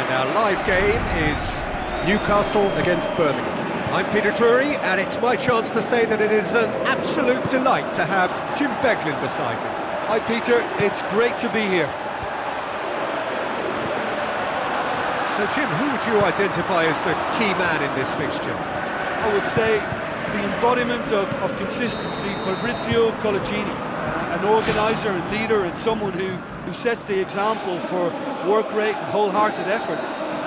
And our live game is Newcastle against Birmingham. I'm Peter Drury, and it's my chance to say that it is an absolute delight to have Jim Beglin beside me. Hi Peter, it's great to be here. So Jim, who would you identify as the key man in this fixture? I would say the embodiment of consistency, Fabrizio Colaccini, an organiser and leader and someone who sets the example for work rate and wholehearted effort,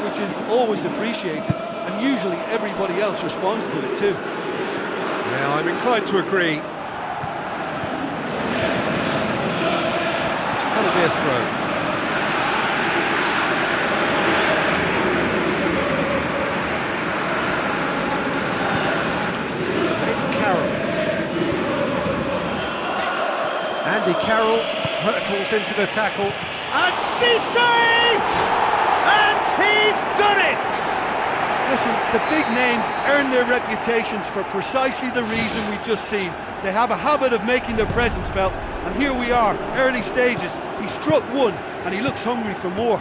which is always appreciated, and usually everybody else responds to it too. Yeah, I'm inclined to agree. That'll be a throw. It's Carroll. Andy Carroll hurtles into the tackle. And Cisse! And he's done it! Listen, the big names earn their reputations for precisely the reason we've just seen. They have a habit of making their presence felt, and here we are, early stages. He struck one, and he looks hungry for more.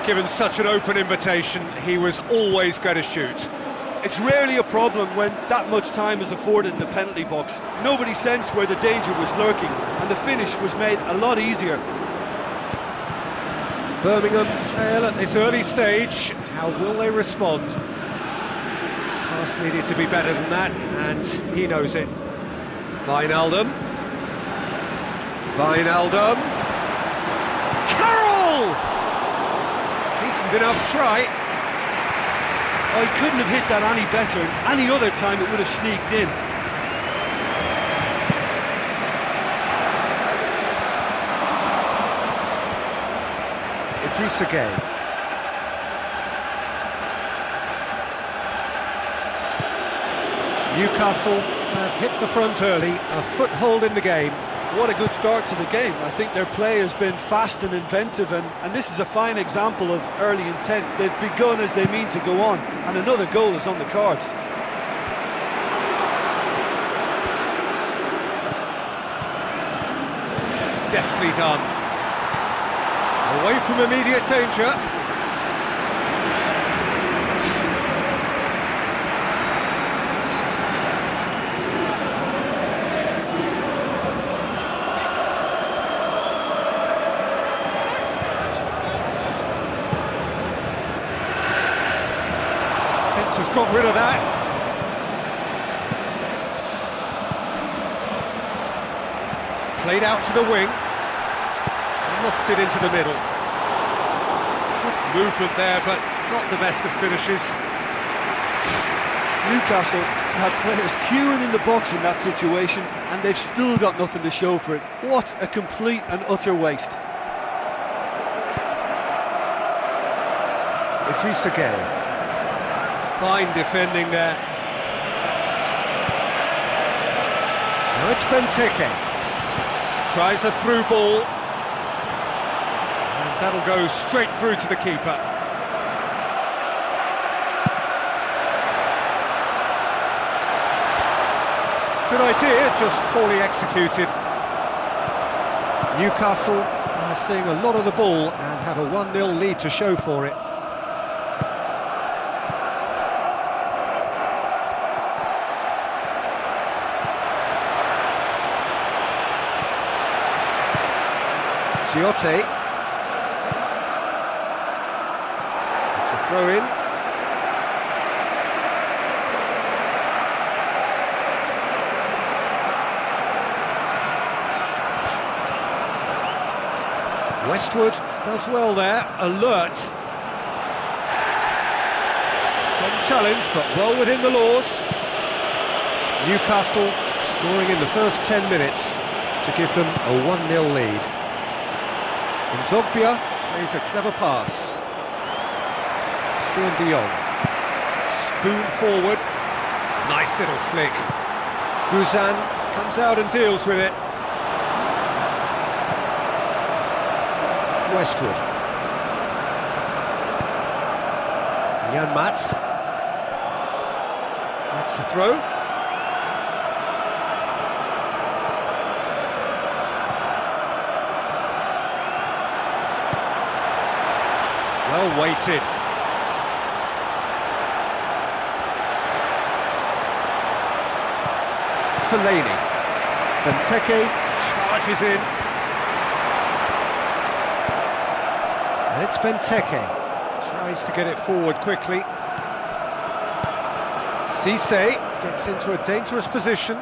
Given such an open invitation, he was always going to shoot. It's rarely a problem when that much time is afforded in the penalty box. Nobody sensed where the danger was lurking, and the finish was made a lot easier. Birmingham trail at this early stage. How will they respond? Pass needed to be better than that, and he knows it. Wijnaldum. Carroll! Decent enough try. Oh, he couldn't have hit that any better. Any other time it would have sneaked in. Idrissa Gueye. Newcastle have hit the front early, a foothold in the game. What a good start to the game. I think their play has been fast and inventive, and this is a fine example of early intent. They've begun as they mean to go on, and another goal is on the cards. Deftly done. Away from immediate danger. Has got rid of that. Played out to the wing. Lofted into the middle. Good movement there, but not the best of finishes. Newcastle had players queuing in the box in that situation, and they've still got nothing to show for it. What a complete and utter waste. Idrissa Gueye. Fine defending there. Now it's Benteke. Tries a through ball. And that'll go straight through to the keeper. Good idea, just poorly executed. Newcastle are seeing a lot of the ball and have a 1-0 lead to show for it. Ciotti. It's a throw-in. Westwood does well there, alert. Strong challenge, but well within the laws. Newcastle scoring in the first 10 minutes to give them a 1-0 lead. Zogbia plays a clever pass. De Jong. Spoon forward. Nice little flick. Guzan comes out and deals with it. Westwood. Jan Mat. That's the throw. Well weighted. Fellaini. Benteke charges in. And it's Benteke. Tries to get it forward quickly. Cisse gets into a dangerous position.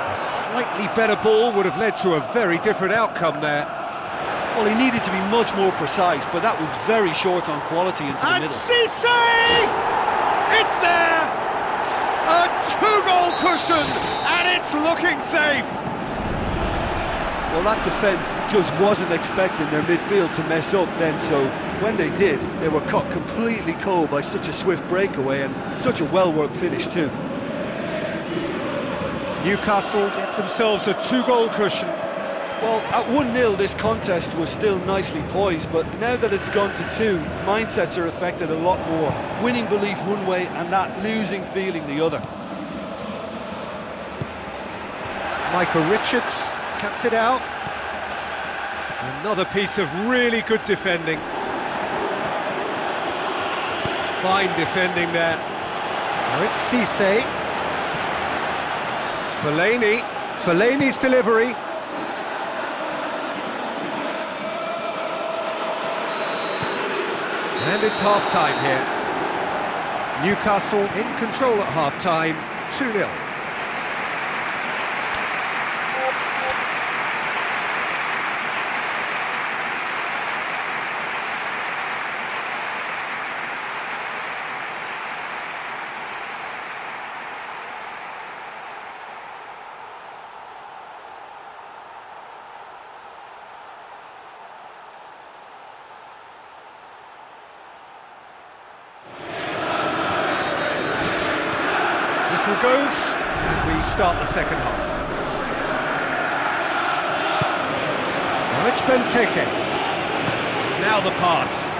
A slightly better ball would have led to a very different outcome there. Well, he needed to be much more precise, but that was very short on quality into the And middle. Cisse! It's there! A two-goal cushion, and it's looking safe! Well, that defence just wasn't expecting their midfield to mess up then, so when they did, they were caught completely cold by such a swift breakaway and such a well-worked finish too. Newcastle get themselves a two-goal cushion. Well, at 1-0 this contest was still nicely poised, but now that it's gone to 2, mindsets are affected a lot more. Winning belief one way and that losing feeling the other. Michael Richards cuts it out. Another piece of really good defending. Fine defending there. Now it's Cisse. Fellaini. Fellaini's delivery. And it's half-time here. Newcastle in control at half-time, 2-0. Whistle goes, and we start the second half. Now it's Benteke. Now the pass.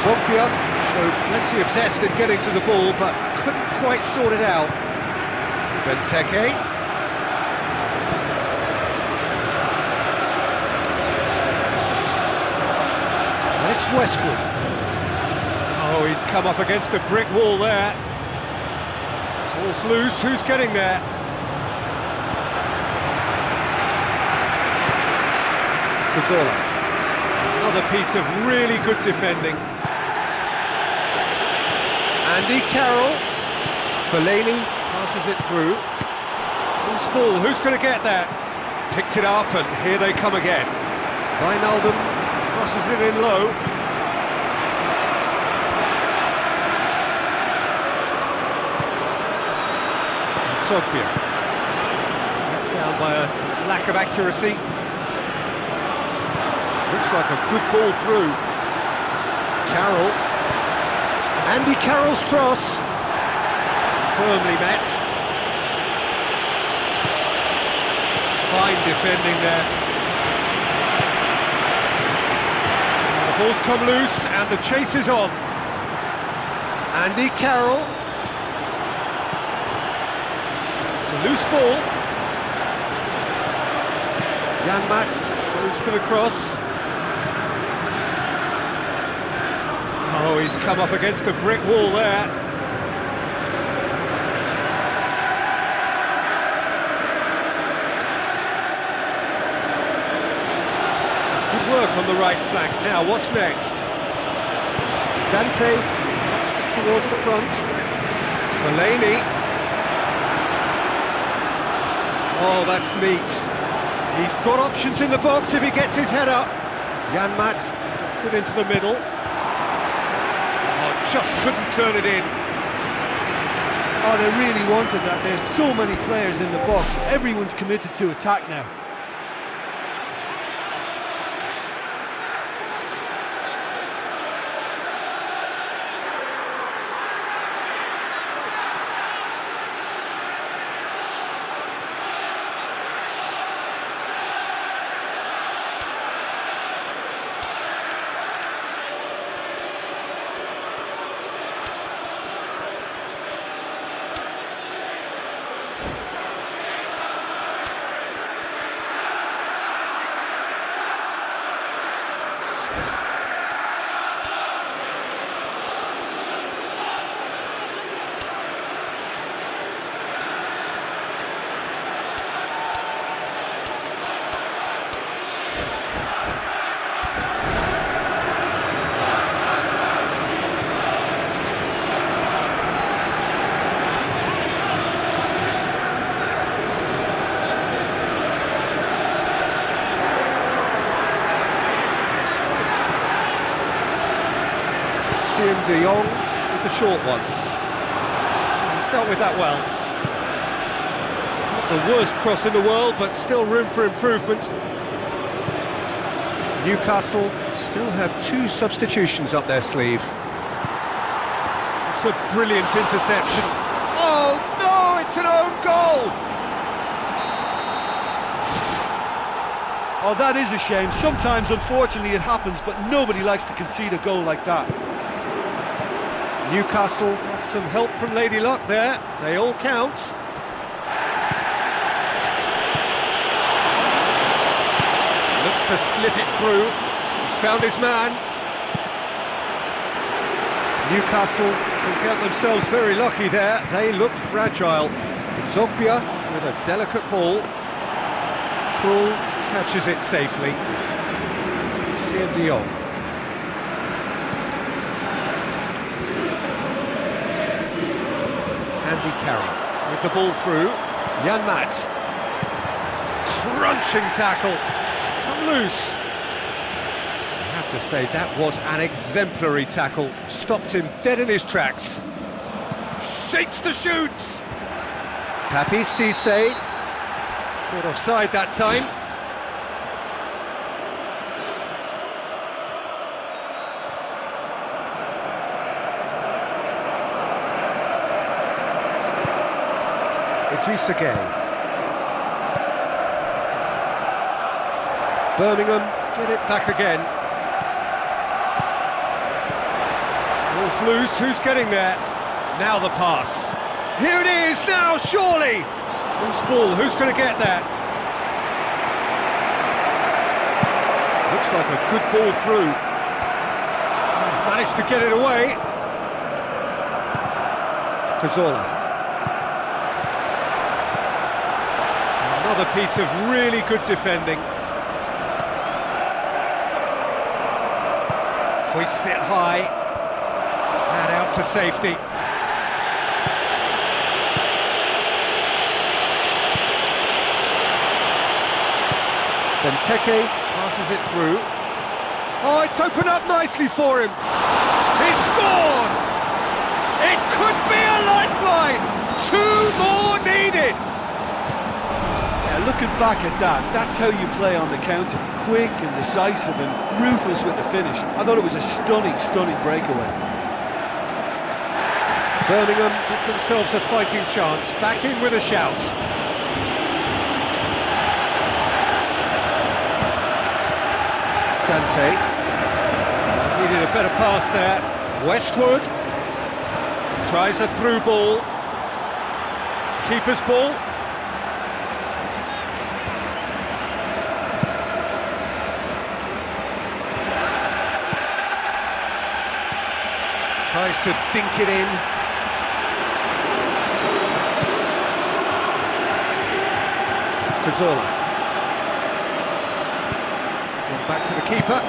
Zogbia showed plenty of zest in getting to the ball, but couldn't quite sort it out. Benteke. And it's Westwood. Oh, he's come up against a brick wall there. Ball's loose, who's getting there? Cazorla. Another piece of really good defending. Andy Carroll. Fellaini passes it through. Loose ball, who's going to get that? Picked it up, and here they come again. Wijnaldum crosses it in low. Zogbia. Down by a lack of accuracy. Looks like a good ball through. Carroll. Andy Carroll's cross. Firmly met. Fine defending there. The ball's come loose and the chase is on. Andy Carroll. It's a loose ball. Janmaat goes for the cross. Oh, he's come up against a brick wall there. Some good work on the right flank. Now, what's next? Dante knocks it towards the front. Fellaini. Oh, that's neat. He's got options in the box if he gets his head up. Janmaat gets it into the middle. Oh, just couldn't turn it in. Oh, they really wanted that. There's so many players in the box. Everyone's committed to attack now. De Jong with the short one. He's dealt with that well. Not the worst cross in the world, but still room for improvement. Newcastle still have 2 substitutions up their sleeve. It's a brilliant interception. Oh no, it's an own goal! Oh, that is a shame. Sometimes, unfortunately, it happens, but nobody likes to concede a goal like that. Newcastle got some help from Lady Luck there. They all count. Looks to slip it through. He's found his man. Newcastle can count themselves very lucky there. They looked fragile. Zogbia with a delicate ball. Krul catches it safely. De Jong. Andy Carroll with the ball through. Jan Mat. Crunching tackle. It's come loose. I have to say that was an exemplary tackle. Stopped him dead in his tracks. Shapes the shoots. Papi Cisse. Caught offside that time. Idrissa Gueye. Birmingham get it back again. Ball's loose, who's getting there? Now the pass. Here it is, now surely! Loose ball, who's going to get that? Looks like a good ball through. Managed to get it away. Cazorla. Another piece of really good defending. Hoists it high. And out to safety. Benteke passes it through. Oh, it's opened up nicely for him. He's scored! It could be a lifeline! 2 more needed! Looking back at that, that's how you play on the counter. Quick and decisive and ruthless with the finish. I thought it was a stunning, stunning breakaway. Birmingham give themselves a fighting chance. Back in with a shout. Dante. Needed a better pass there. Westwood. Tries a through ball. Keeper's ball. Tries to dink it in. Cazorla. Gone back to the keeper.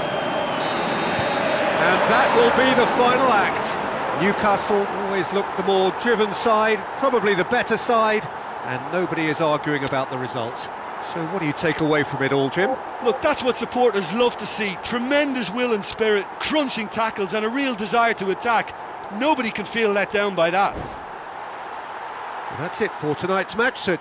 And that will be the final act. Newcastle always looked the more driven side, probably the better side, and nobody is arguing about the results. So what do you take away from it all, Jim? Look, that's what supporters love to see. Tremendous will and spirit, crunching tackles and a real desire to attack. Nobody can feel let down by that. Well, that's it for tonight's match, so